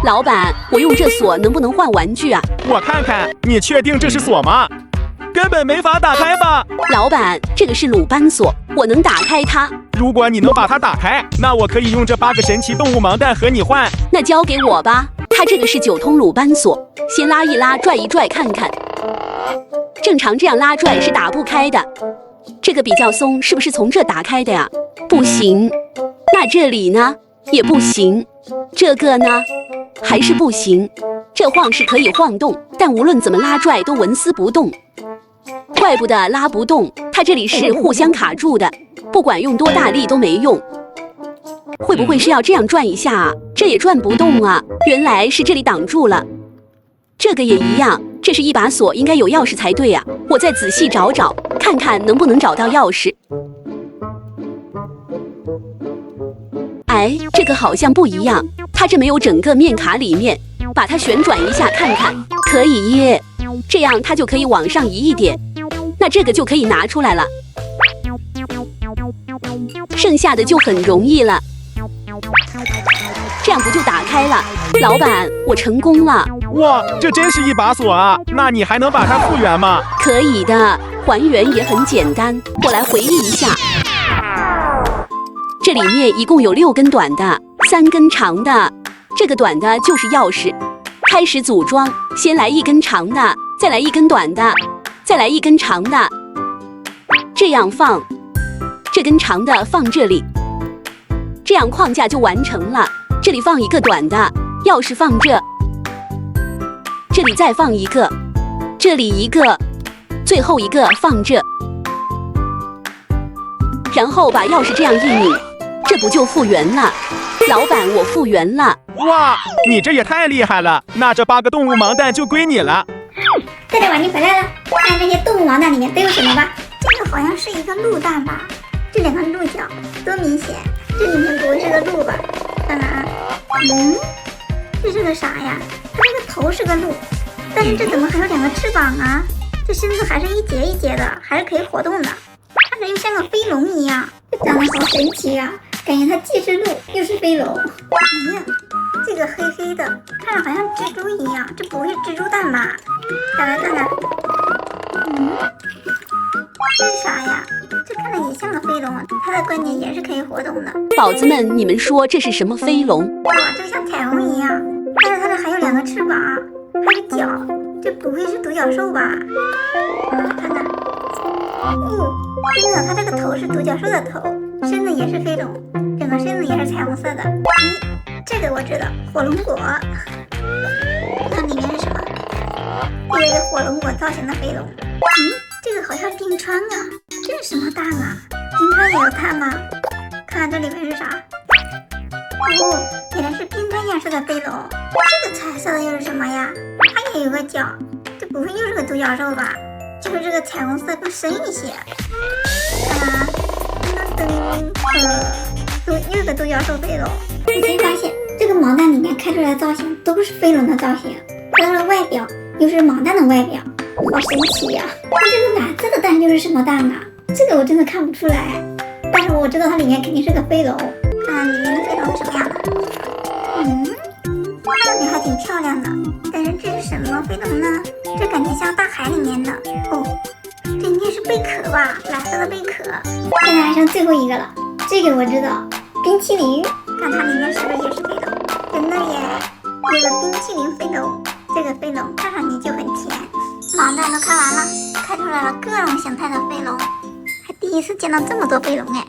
老板，我用這鎖能不能換玩具啊？我看看，你確定這是鎖嗎？根本沒法打開吧？老板，這個是魯班鎖，我能打開它。如果你能把它打開，那我可以用這8個神奇動物盲蛋和你換。那交給我吧。它這個是9通魯班鎖，先拉一拉，拽一拽看看。正常這樣拉拽是打不開的，這個比較鬆，是不是從這打開的呀？不行。那這裡呢？也不行。這個呢？還是不行。這晃是可以晃動，但無論怎麼拉拽都紋絲不動。怪不得拉不動，它這裡是互相卡住的，不管用多大力都沒用。會不會是要這樣轉一下啊？這也轉不動啊，原來是這裡擋住了。這個也一樣，這是一把鎖，應該有鑰匙才對啊。我再仔細找找，看看能不能找到鑰匙。哎，這個好像不一樣，它這沒有整個面卡裡面，把它旋轉一下看看，可以耶，這樣它就可以往上移一點，那這個就可以拿出來了，剩下的就很容易了，這樣不就打開了？老闆，我成功了！哇，這真是一把鎖啊！那你還能把它復原嗎？可以的，還原也很簡單，我來回憶一下。這裡面一共有6根短的，3根長的。這個短的就是鑰匙。開始組裝，先來1根長的，再來1根短的，再來1根長的，這樣放。這根長的放這裡，這樣框架就完成了。這裡放1個短的，鑰匙放這，這裡再放1個，這裡1個，最後1個放這，然後把鑰匙這樣一擰。這不就復原了？老闆，我復原了！哇，你這也太厲害了！那這8個動物盲蛋就歸你了。带着玩具回來了，看這些動物盲蛋裡面都有什麼吧。這個好像是一個鹿蛋吧？這2個鹿角多明顯！這裡面不會是個鹿吧？看看啊，這是個啥呀？它這個頭是個鹿，但是這怎麼還有2個翅膀啊？這身子還是一節一節的，還是可以活動的。看着又像個飛龍一樣，這長得好神奇啊！感覺它既是鹿又是飛龙。哎呀，這個黑黑的，看着好像蜘蛛一樣，這不會是蜘蛛蛋吧？再來看看，這是啥呀？這看着也像個飛龍，它的關節也是可以活動的。寶子們，你們說這是什麼飛龍？哇，這個像彩虹一樣，但是它這還有2個翅膀，還有腳，這不會是獨角獸吧？看看，真的，它這個頭是獨角獸的頭，身子也是飞龙，整個身子也是彩虹色的。這個我知道，火龍果。看裡面是什麼？这個是火龍果造型的飛龍。這個好像冰川啊，這是什麼蛋啊？冰川也有蛋嗎？看看這裡面是啥？原來是冰川樣式的飛龙。這個彩色的又是什麼呀？它也有個角，這不会又是個獨角獸吧？就是這個彩虹色更深一些。又是個獨角獸飛龍。你才發現這個盲蛋裡面開出來的造型都是飛龍的造型，它的外表又是盲蛋的外表，好神奇呀！那這個藍色的蛋又是什麼蛋啊？這個我真的看不出來，但是我知道它裡面肯定是個飛龍。看裡面的飛龍是什麼樣的？看着还挺漂亮的，但是這是什麼飛龍呢？這感覺像大海裡面的哦，這應該是貝殼吧，藍色的貝殼。現在還剩最後一個了，這個我知道，冰淇淋，看它裡面是不是也是飛龙？真的耶，有個冰淇淋飛龍，這個飛龍看上去就很甜。盲蛋都看完了，開出來了各種形態的飛龍，還第一次見到這麼多飛龍哎。